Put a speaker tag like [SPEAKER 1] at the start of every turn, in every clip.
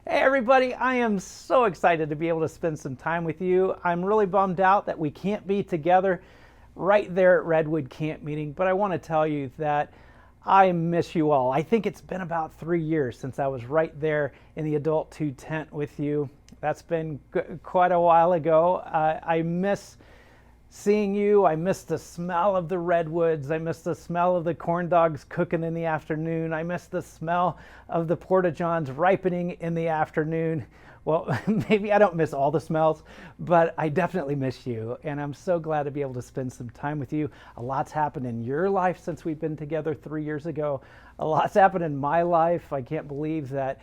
[SPEAKER 1] Hey everybody, I am so excited to be able to spend some time with you. I'm really bummed out that we can't be together right there at Redwood Camp Meeting, but I want to tell you that I miss you all. I think it's been about 3 years since I was right there in the Adult 2 tent with you. That's been quite a while ago. I miss seeing you. I miss the smell of the redwoods. I miss the smell of the corn dogs cooking in the afternoon. I miss the smell of the porta-johns ripening in the afternoon. Well, maybe I don't miss all the smells, but I definitely miss you. And I'm so glad to be able to spend some time with you. A lot's happened in your life since we've been together 3 years ago. A lot's happened in my life. I can't believe that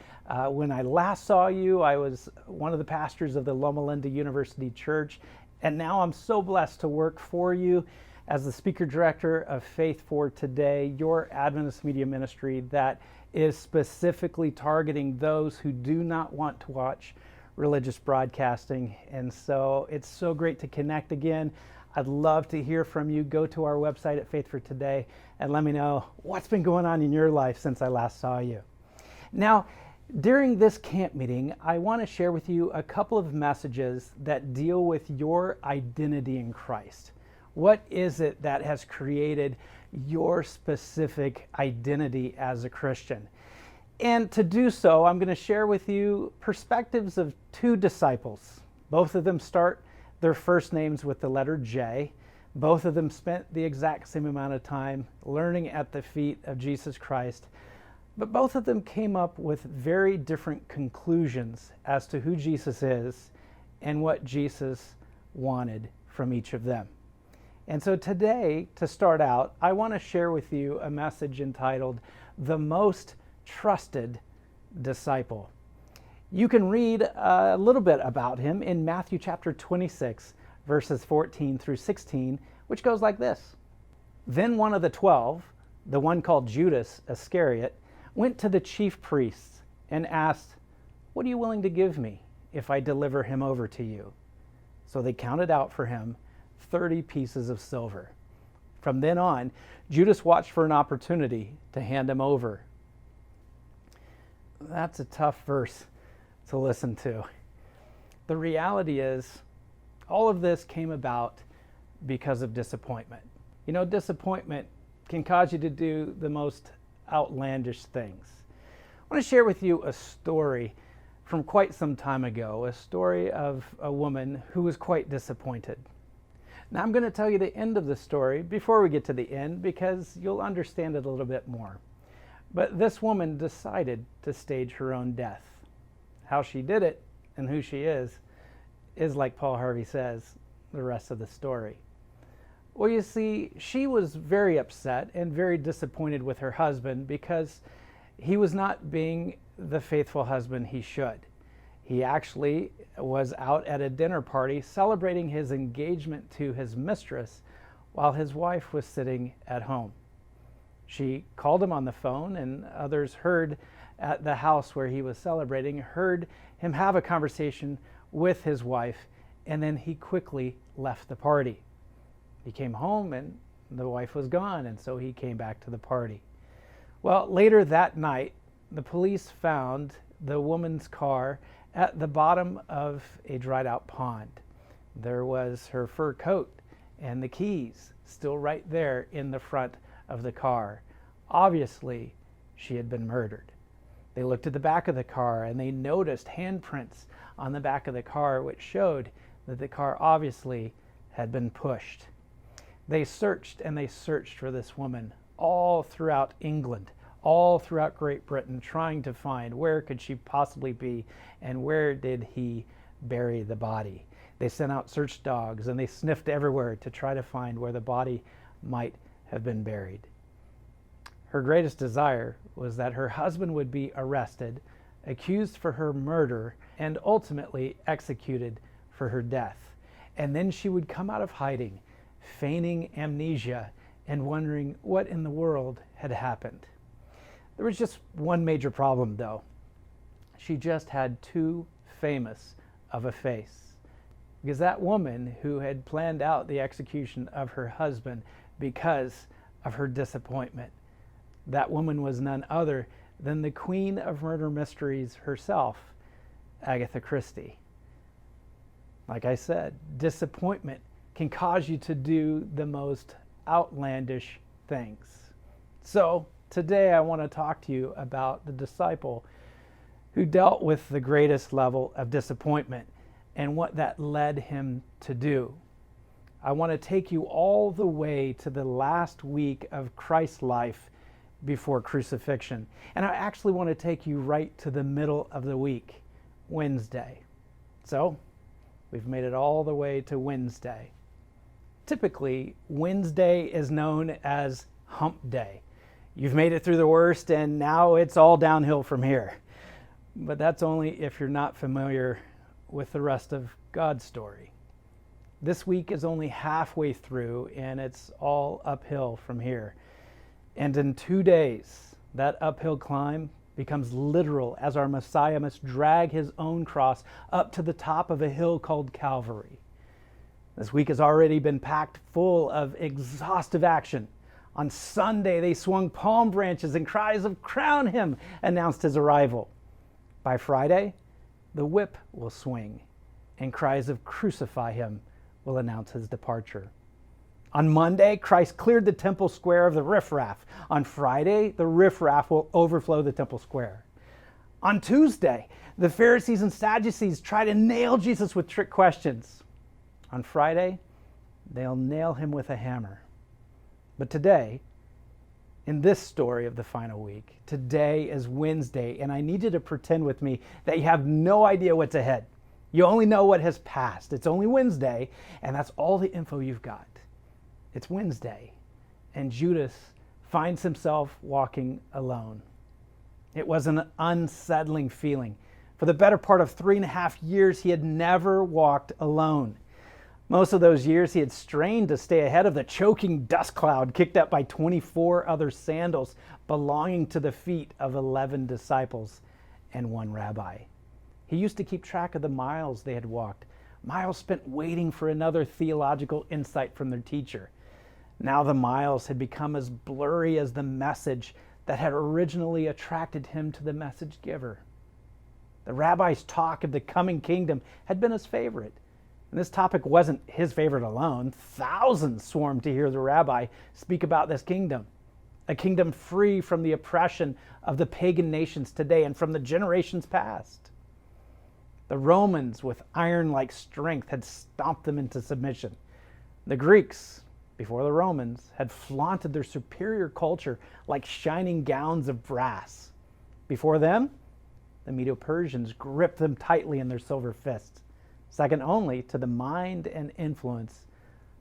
[SPEAKER 1] when I last saw you, I was one of the pastors of the Loma Linda University Church. And now I'm so blessed to work for you as the speaker director of Faith for Today, your Adventist media ministry that is specifically targeting those who do not want to watch religious broadcasting. And so it's so great to connect again. I'd love to hear from you. Go to our website at Faith for Today and let me know what's been going on in your life since I last saw you. Now, during this camp meeting, I want to share with you a couple of messages that deal with your identity in Christ. What is it that has created your specific identity as a Christian? And to do so, I'm going to share with you perspectives of two disciples. Both of them start their first names with the letter J. Both of them spent the exact same amount of time learning at the feet of Jesus Christ. But both of them came up with very different conclusions as to who Jesus is and what Jesus wanted from each of them. And so today, to start out, I want to share with you a message entitled, The Most Trusted Disciple. You can read a little bit about him in Matthew chapter 26, verses 14 through 16, which goes like this. Then one of the 12, the one called Judas Iscariot, went to the chief priests and asked, "What are you willing to give me if I deliver him over to you?" So they counted out for him 30 pieces of silver. From then on, Judas watched for an opportunity to hand him over. That's a tough verse to listen to. The reality is, all of this came about because of disappointment. You know, disappointment can cause you to do the most outlandish things. I want to share with you a story from quite some time ago, a story of a woman who was quite disappointed. Now I'm going to tell you the end of the story before we get to the end because you'll understand it a little bit more. But this woman decided to stage her own death. How she did it and who she is like Paul Harvey says, the rest of the story. Well, you see, she was very upset and very disappointed with her husband because he was not being the faithful husband he should. He actually was out at a dinner party celebrating his engagement to his mistress while his wife was sitting at home. She called him on the phone, and others heard at the house where he was celebrating, heard him have a conversation with his wife, and then he quickly left the party. He came home and the wife was gone, and so he came back to the party. Well, later that night, the police found the woman's car at the bottom of a dried out pond. There was her fur coat and the keys still right there in the front of the car. Obviously, she had been murdered. They looked at the back of the car and they noticed handprints on the back of the car, which showed that the car obviously had been pushed. They searched and they searched for this woman all throughout England, all throughout Great Britain, trying to find where could she possibly be and where did he bury the body. They sent out search dogs and they sniffed everywhere to try to find where the body might have been buried. Her greatest desire was that her husband would be arrested, accused for her murder, and ultimately executed for her death. And then she would come out of hiding, feigning amnesia and wondering what in the world had happened. There was just one major problem, though. She just had too famous of a face. Because that woman who had planned out the execution of her husband because of her disappointment, that woman was none other than the queen of murder mysteries herself, Agatha Christie. Like I said, disappointment can cause you to do the most outlandish things. So today I want to talk to you about the disciple who dealt with the greatest level of disappointment and what that led him to do. I want to take you all the way to the last week of Christ's life before crucifixion. And I actually want to take you right to the middle of the week, Wednesday. So, we've made it all the way to Wednesday. Typically, Wednesday is known as Hump Day. You've made it through the worst and now it's all downhill from here. But that's only if you're not familiar with the rest of God's story. This week is only halfway through and it's all uphill from here. And in 2 days, that uphill climb becomes literal as our Messiah must drag his own cross up to the top of a hill called Calvary. This week has already been packed full of exhaustive action. On Sunday, they swung palm branches and cries of "Crown him" announced his arrival. By Friday, the whip will swing and cries of "Crucify him" will announce his departure. On Monday, Christ cleared the temple square of the riffraff. On Friday, the riffraff will overflow the temple square. On Tuesday, the Pharisees and Sadducees try to nail Jesus with trick questions. On Friday, they'll nail him with a hammer. But today, in this story of the final week, today is Wednesday, and I need you to pretend with me that you have no idea what's ahead. You only know what has passed. It's only Wednesday, and that's all the info you've got. It's Wednesday, and Judas finds himself walking alone. It was an unsettling feeling. For the better part of 3.5 years, he had never walked alone. Most of those years, he had strained to stay ahead of the choking dust cloud kicked up by 24 other sandals belonging to the feet of 11 disciples and 1 rabbi. He used to keep track of the miles they had walked, miles spent waiting for another theological insight from their teacher. Now the miles had become as blurry as the message that had originally attracted him to the message giver. The rabbi's talk of the coming kingdom had been his favorite. And this topic wasn't his favorite alone. Thousands swarmed to hear the rabbi speak about this kingdom, a kingdom free from the oppression of the pagan nations today and from the generations past. The Romans, with iron-like strength, had stomped them into submission. The Greeks, before the Romans, had flaunted their superior culture like shining gowns of brass. Before them, the Medo-Persians gripped them tightly in their silver fists, second only to the mind and influence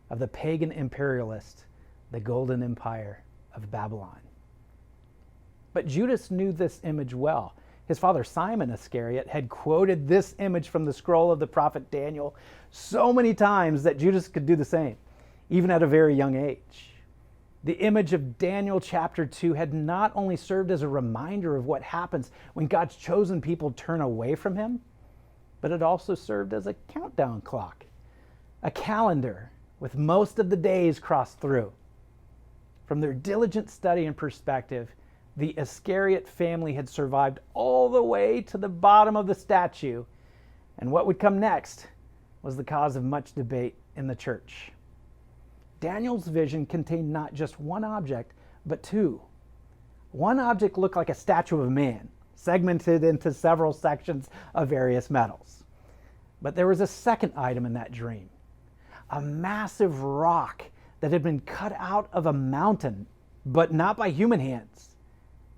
[SPEAKER 1] of the pagan imperialist, the Golden Empire of Babylon. But Judas knew this image well. His father Simon Iscariot had quoted this image from the scroll of the prophet Daniel so many times that Judas could do the same, even at a very young age. The image of Daniel chapter 2 had not only served as a reminder of what happens when God's chosen people turn away from him, but it also served as a countdown clock, a calendar with most of the days crossed through. From their diligent study and perspective, the Iscariot family had survived all the way to the bottom of the statue, and what would come next was the cause of much debate in the church. Daniel's vision contained not just one object, but 2. One object looked like a statue of a man, segmented into several sections of various metals. But there was a second item in that dream, a massive rock that had been cut out of a mountain, but not by human hands.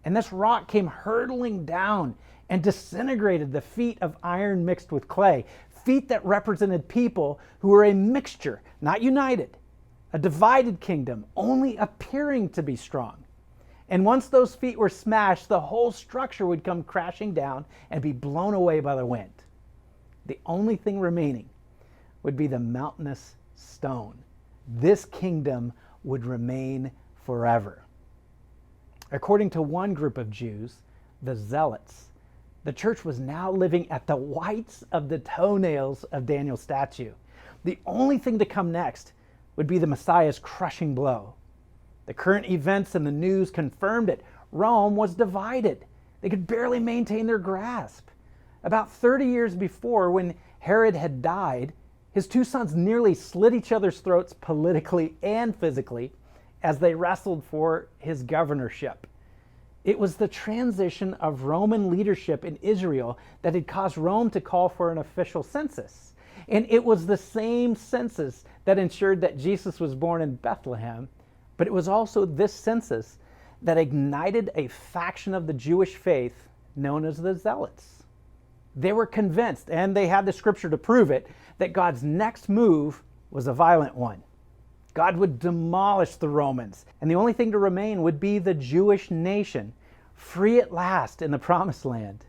[SPEAKER 1] And this rock came hurtling down and disintegrated the feet of iron mixed with clay, feet that represented people who were a mixture, not united, a divided kingdom, only appearing to be strong. And once those feet were smashed, the whole structure would come crashing down and be blown away by the wind. The only thing remaining would be the mountainous stone. This kingdom would remain forever. According to one group of Jews, the Zealots, the church was now living at the whites of the toenails of Daniel's statue. The only thing to come next would be the Messiah's crushing blow. The current events and the news confirmed it. Rome was divided. They could barely maintain their grasp. About 30 years before, when Herod had died, his two sons nearly slit each other's throats politically and physically as they wrestled for his governorship. It was the transition of Roman leadership in Israel that had caused Rome to call for an official census. And it was the same census that ensured that Jesus was born in Bethlehem, but it was also this census that ignited a faction of the Jewish faith known as the Zealots. They were convinced, and they had the scripture to prove it, that God's next move was a violent one. God would demolish the Romans, and the only thing to remain would be the Jewish nation, free at last in the Promised Land.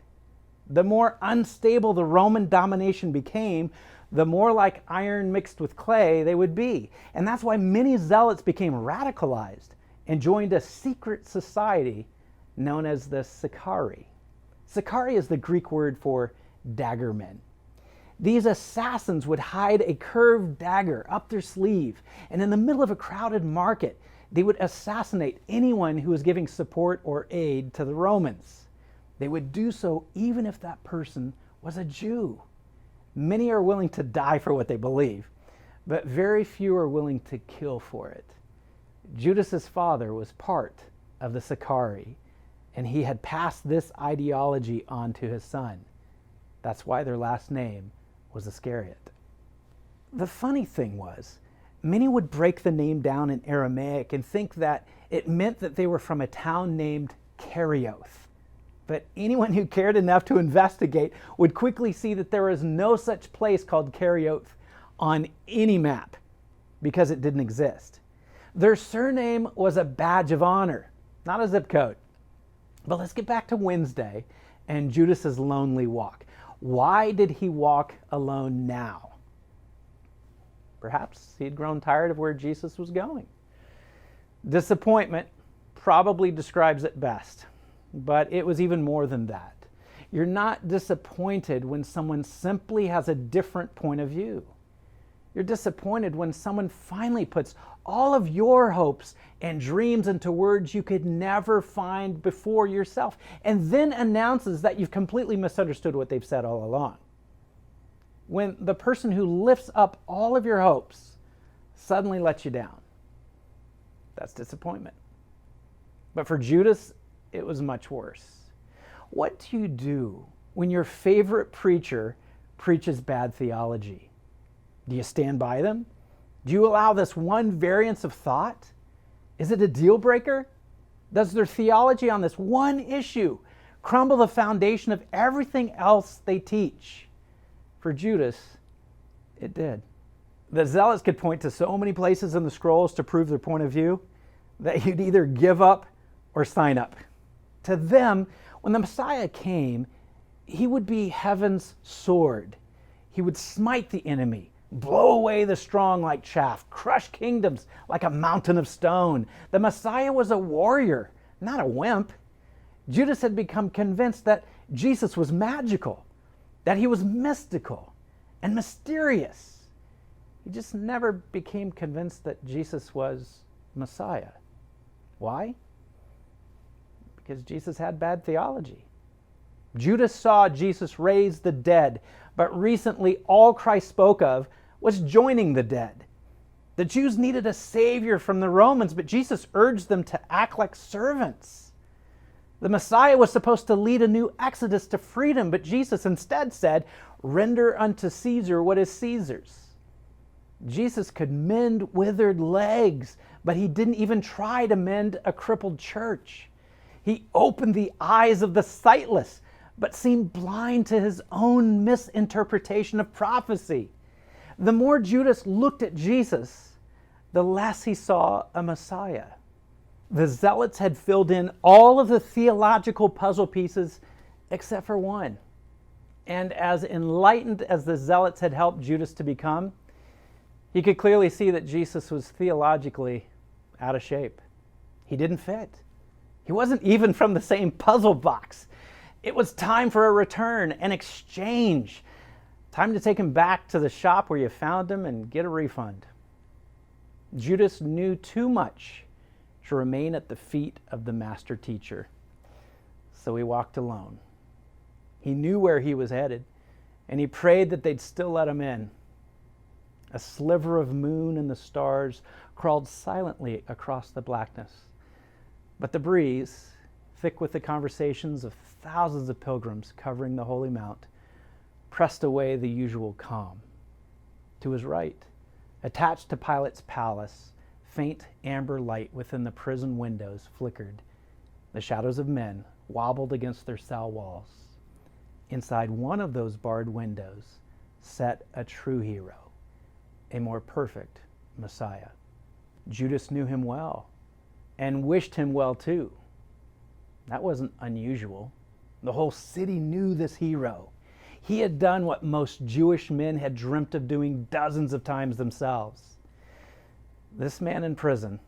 [SPEAKER 1] The more unstable the Roman domination became, the more like iron mixed with clay they would be. And that's why many zealots became radicalized and joined a secret society known as the Sicarii. Sicarii is the Greek word for daggermen. These assassins would hide a curved dagger up their sleeve, and in the middle of a crowded market, they would assassinate anyone who was giving support or aid to the Romans. They would do so even if that person was a Jew. Many are willing to die for what they believe, but very few are willing to kill for it. Judas's father was part of the Sicarii, and he had passed this ideology on to his son. That's why their last name was Iscariot. The funny thing was, many would break the name down in Aramaic and think that it meant that they were from a town named Kerioth. But anyone who cared enough to investigate would quickly see that there was no such place called Kerioth on any map, because it didn't exist. Their surname was a badge of honor, not a zip code. But let's get back to Wednesday and Judas's lonely walk. Why did he walk alone now? Perhaps he had grown tired of where Jesus was going. Disappointment probably describes it best, but it was even more than that. You're not disappointed when someone simply has a different point of view. You're disappointed when someone finally puts all of your hopes and dreams into words you could never find before yourself, and then announces that you've completely misunderstood what they've said all along. When the person who lifts up all of your hopes suddenly lets you down, that's disappointment. But for Judas, it was much worse. What do you do when your favorite preacher preaches bad theology? Do you stand by them? Do you allow this one variance of thought? Is it a deal breaker? Does their theology on this one issue crumble the foundation of everything else they teach? For Judas, it did. The zealots could point to so many places in the scrolls to prove their point of view that you'd either give up or sign up. To them, when the Messiah came, he would be heaven's sword. He would smite the enemy, blow away the strong like chaff, crush kingdoms like a mountain of stone. The Messiah was a warrior, not a wimp. Judas had become convinced that Jesus was magical, that he was mystical and mysterious. He just never became convinced that Jesus was Messiah. Why? Because Jesus had bad theology. Judas saw Jesus raise the dead, but recently all Christ spoke of was joining the dead. The Jews needed a savior from the Romans, but Jesus urged them to act like servants. The Messiah was supposed to lead a new exodus to freedom, but Jesus instead said, "Render unto Caesar what is Caesar's." Jesus could mend withered legs, but he didn't even try to mend a crippled church. He opened the eyes of the sightless, but seemed blind to his own misinterpretation of prophecy. The more Judas looked at Jesus, the less he saw a Messiah. The zealots had filled in all of the theological puzzle pieces except for one. And as enlightened as the zealots had helped Judas to become, he could clearly see that Jesus was theologically out of shape. He didn't fit. He wasn't even from the same puzzle box. It was time for a return, an exchange. Time to take him back to the shop where you found him and get a refund. Judas knew too much to remain at the feet of the master teacher. So he walked alone. He knew where he was headed, and he prayed that they'd still let him in. A sliver of moon and the stars crawled silently across the blackness. But the breeze, thick with the conversations of thousands of pilgrims covering the holy mount, pressed away the usual calm. To his right, attached to Pilate's palace, faint amber light within the prison windows flickered. The shadows of men wobbled against their cell walls. Inside one of those barred windows sat a true hero, a more perfect Messiah. Judas knew him well and wished him well too. That wasn't unusual. The whole city knew this hero. He had done what most Jewish men had dreamt of doing dozens of times themselves. This man in prison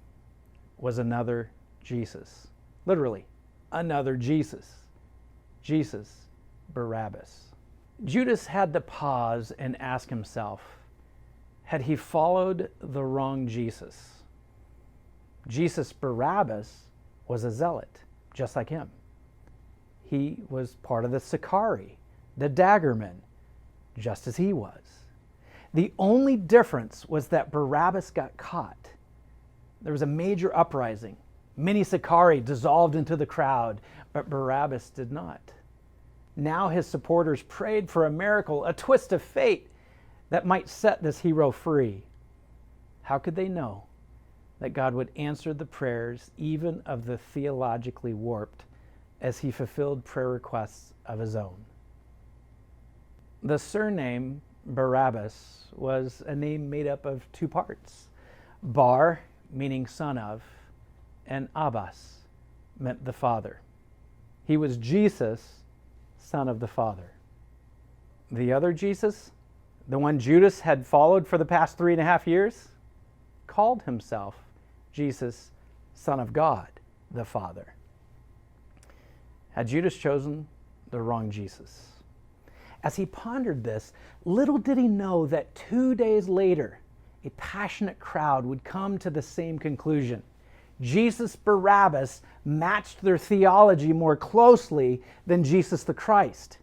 [SPEAKER 1] was another Jesus. Literally, another Jesus. Jesus Barabbas. Judas had to pause and ask himself, had he followed the wrong Jesus? Jesus Barabbas was a zealot, just like him. He was part of the Sicarii, the daggermen, just as he was. The only difference was that Barabbas got caught. There was a major uprising. Many Sicarii dissolved into the crowd, but Barabbas did not. Now his supporters prayed for a miracle, a twist of fate that might set this hero free. How could they know that God would answer the prayers even of the theologically warped as he fulfilled prayer requests of his own? The surname Barabbas was a name made up of two parts. Bar, meaning son of, and Abbas meant the Father. He was Jesus, son of the Father. The other Jesus, the one Judas had followed for the past 3.5 years, called himself Jesus, son of God, the Father. Had Judas chosen the wrong Jesus? As he pondered this, little did he know that 2 days later, a passionate crowd would come to the same conclusion. Jesus Barabbas matched their theology more closely than Jesus the Christ.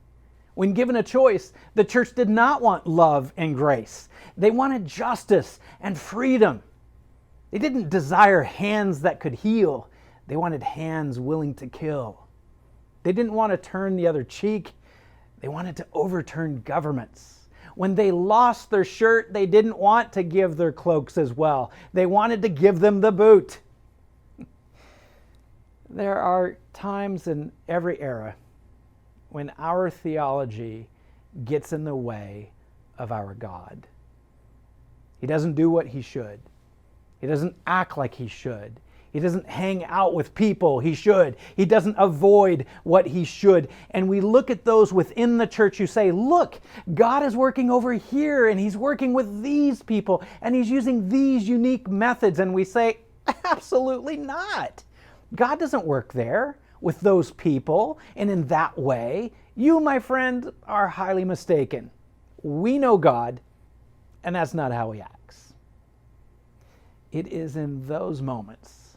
[SPEAKER 1] When given a choice, the church did not want love and grace. They wanted justice and freedom. They didn't desire hands that could heal. They wanted hands willing to kill. They didn't want to turn the other cheek. They wanted to overturn governments. When they lost their shirt, they didn't want to give their cloaks as well. They wanted to give them the boot. There are times in every era when our theology gets in the way of our God. He doesn't do what he should. He doesn't act like he should. He doesn't hang out with people he should. He doesn't avoid what he should. And we look at those within the church who say, look, God is working over here and he's working with these people and he's using these unique methods. And we say, absolutely not. God doesn't work there with those people and in that way. You, my friend, are highly mistaken. We know God, and that's not how he acts. It is in those moments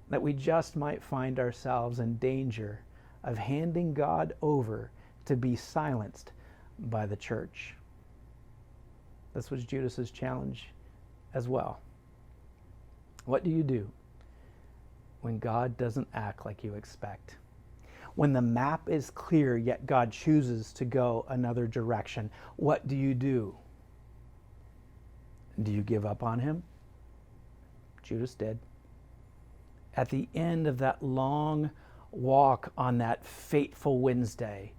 [SPEAKER 1] that we just might find ourselves in danger of handing God over to be silenced by the church. This was Judas's challenge as well. What do you do when God doesn't act like you expect? When the map is clear, yet God chooses to go another direction, what do you do? Do you give up on him? Judas did. At the end of that long walk on that fateful Wednesday,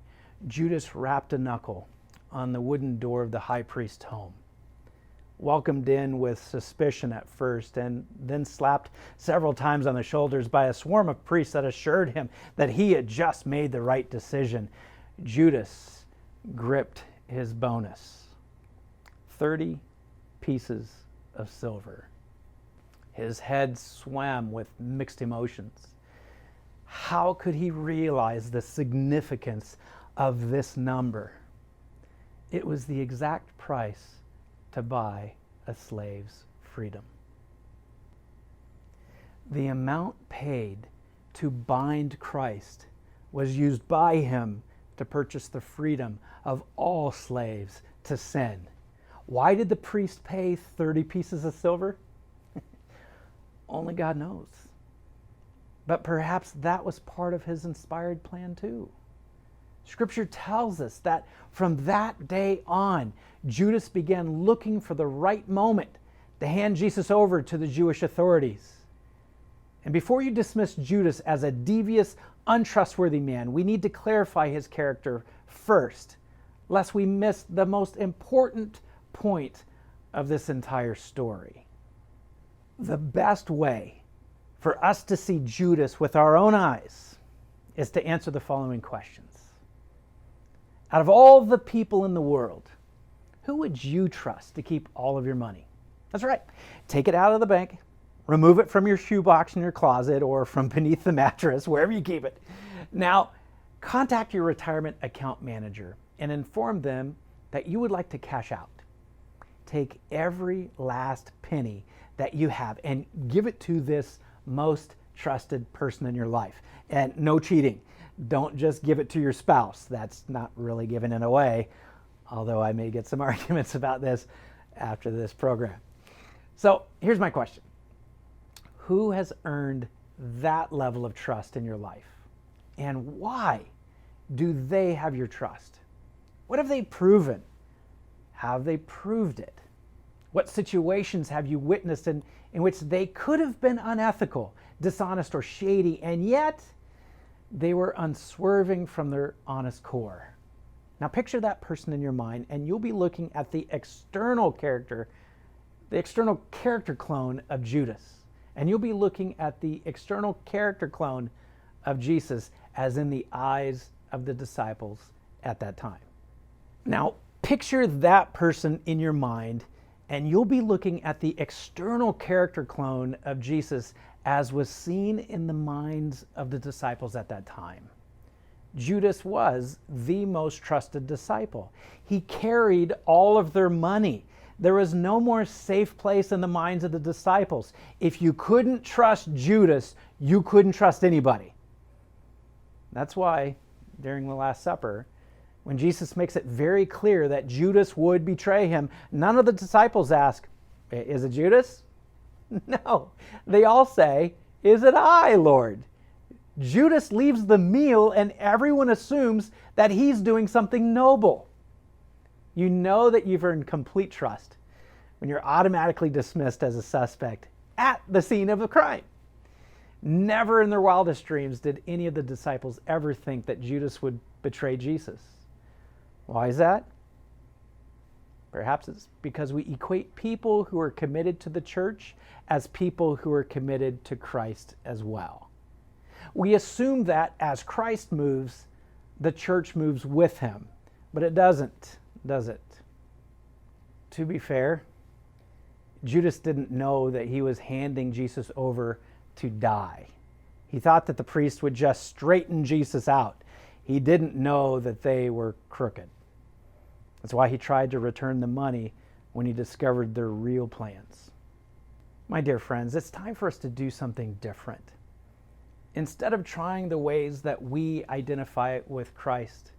[SPEAKER 1] Judas rapped a knuckle on the wooden door of the high priest's home. Welcomed in with suspicion at first, and then slapped several times on the shoulders by a swarm of priests that assured him that he had just made the right decision. Judas gripped his bonus, 30 pieces of silver. His head swam with mixed emotions. How could he realize the significance of this number? It was the exact price to buy a slave's freedom. The amount paid to bind Christ was used by him to purchase the freedom of all slaves to sin. Why did the priest pay 30 pieces of silver? Only God knows. But perhaps that was part of his inspired plan too. Scripture tells us that from that day on, Judas began looking for the right moment to hand Jesus over to the Jewish authorities. And before you dismiss Judas as a devious, untrustworthy man, we need to clarify his character first, lest we miss the most important point of this entire story. The best way for us to see Judas with our own eyes is to answer the following questions. Out of all the people in the world, who would you trust to keep all of your money? That's right. Take it out of the bank, remove it from your shoebox in your closet or from beneath the mattress, wherever you keep it. Now, contact your retirement account manager and inform them that you would like to cash out. Take every last penny that you have and give it to this most trusted person in your life. And no cheating. Don't just give it to your spouse. That's not really giving it away, although I may get some arguments about this after this program. So here's my question. Who has earned that level of trust in your life? And why do they have your trust? What have they proven? How have they proved it? What situations have you witnessed in which they could have been unethical, dishonest, or shady, and yet they were unswerving from their honest core? Now picture that person in your mind, and you'll be looking at the external character clone of Judas. And you'll be looking at the external character clone of Jesus as in the eyes of the disciples at that time. Now, picture that person in your mind, and you'll be looking at the external character clone of Jesus as was seen in the minds of the disciples at that time. Judas was the most trusted disciple. He carried all of their money. There was no more safe place in the minds of the disciples. If you couldn't trust Judas, you couldn't trust anybody. That's why during the Last Supper, when Jesus makes it very clear that Judas would betray him, none of the disciples ask, "Is it Judas?" No. They all say, "Is it I, Lord?" Judas leaves the meal and everyone assumes that he's doing something noble. You know that you've earned complete trust when you're automatically dismissed as a suspect at the scene of a crime. Never in their wildest dreams did any of the disciples ever think that Judas would betray Jesus. Why is that? Perhaps it's because we equate people who are committed to the church as people who are committed to Christ as well. We assume that as Christ moves, the church moves with him, but it doesn't, does it? To be fair, Judas didn't know that he was handing Jesus over to die. He thought that the priest would just straighten Jesus out. He didn't know that they were crooked. That's why he tried to return the money when he discovered their real plans. My dear friends, it's time for us to do something different. Instead of trying the ways that we identify with Christ,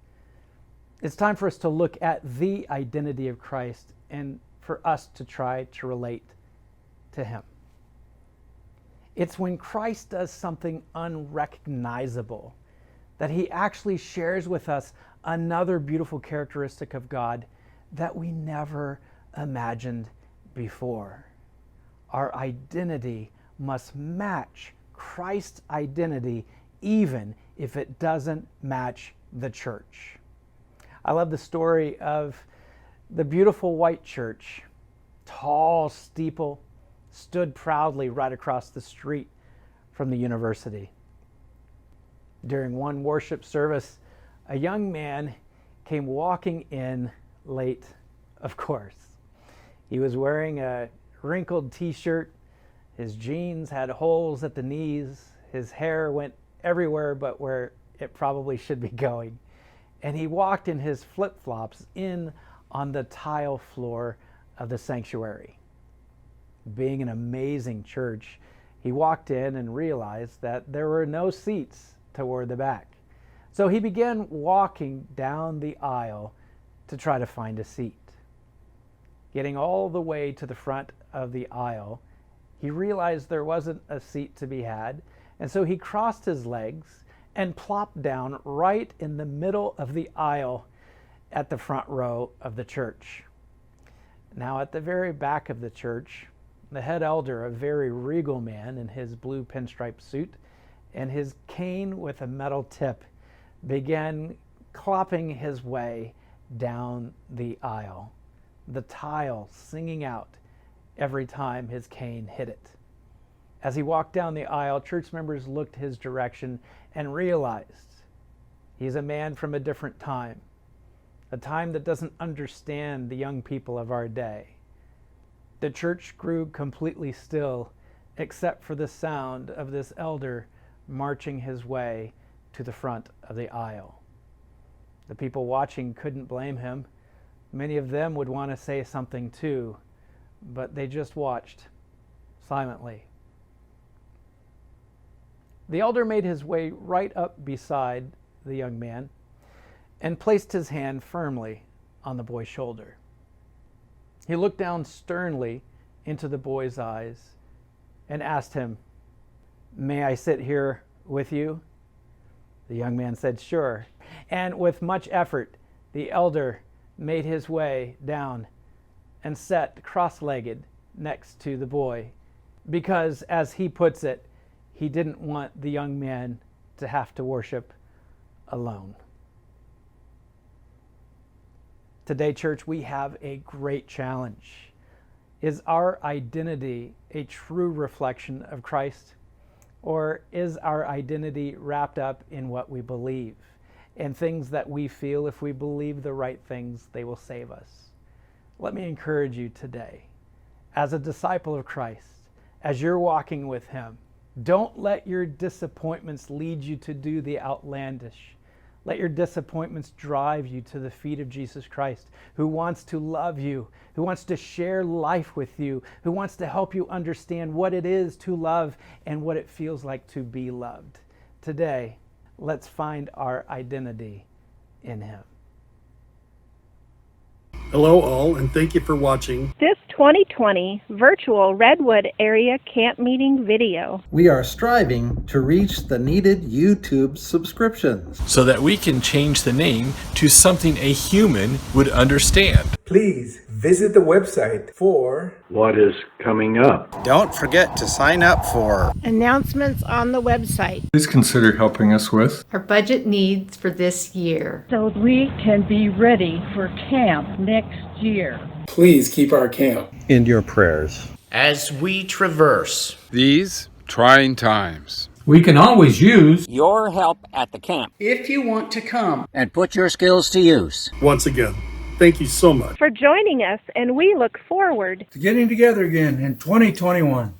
[SPEAKER 1] it's time for us to look at the identity of Christ and for us to try to relate to him. It's when Christ does something unrecognizable that he actually shares with us another beautiful characteristic of God that we never imagined before. Our identity must match Christ's identity even if it doesn't match the church. I love the story of the beautiful white church. Tall steeple stood proudly right across the street from the university. During one worship service, a young man came walking in late, of course. He was wearing a wrinkled t-shirt. His jeans had holes at the knees. His hair went everywhere but where it probably should be going. And he walked in his flip-flops in on the tile floor of the sanctuary. Being an amazing church, he walked in and realized that there were no seats toward the back. So he began walking down the aisle to try to find a seat. Getting all the way to the front of the aisle, he realized there wasn't a seat to be had, and so he crossed his legs and plopped down right in the middle of the aisle at the front row of the church. Now, at the very back of the church, the head elder, a very regal man in his blue pinstripe suit and his cane with a metal tip, began clopping his way down the aisle, the tile singing out every time his cane hit it. As he walked down the aisle, church members looked his direction and realized he's a man from a different time, a time that doesn't understand the young people of our day. The church grew completely still, except for the sound of this elder marching his way to the front of the aisle. The people watching couldn't blame him. Many of them would want to say something too, but they just watched silently. The elder made his way right up beside the young man and placed his hand firmly on the boy's shoulder. He looked down sternly into the boy's eyes and asked him, "May I sit here with you?" The young man said, "Sure." And with much effort, the elder made his way down and sat cross-legged next to the boy because, as he puts it, he didn't want the young man to have to worship alone. Today, church, we have a great challenge. Is our identity a true reflection of Christ? Or is our identity wrapped up in what we believe and things that we feel if we believe the right things, they will save us? Let me encourage you today, as a disciple of Christ, as you're walking with Him, don't let your disappointments lead you to do the outlandish. Let your disappointments drive you to the feet of Jesus Christ, who wants to love you, who wants to share life with you, who wants to help you understand what it is to love and what it feels like to be loved. Today, let's find our identity in Him.
[SPEAKER 2] Hello all, and thank you for watching
[SPEAKER 3] this 2020 virtual Redwood area camp meeting video.
[SPEAKER 4] We are striving to reach the needed YouTube subscriptions
[SPEAKER 5] so that we can change the name to something a human would understand.
[SPEAKER 6] Please visit the website for
[SPEAKER 7] what is coming up.
[SPEAKER 8] Don't forget to sign up for
[SPEAKER 3] announcements on the website.
[SPEAKER 9] Please consider helping us with
[SPEAKER 10] our budget needs for this year,
[SPEAKER 11] so we can be ready for camp next year.
[SPEAKER 2] Please keep our camp
[SPEAKER 4] in your prayers
[SPEAKER 12] as we traverse
[SPEAKER 13] these trying times.
[SPEAKER 14] We can always use
[SPEAKER 15] your help at the camp
[SPEAKER 16] if you want to come
[SPEAKER 15] and put your skills to use.
[SPEAKER 2] Once again, thank you so much
[SPEAKER 3] for joining us, and we look forward
[SPEAKER 14] to getting together again in 2021.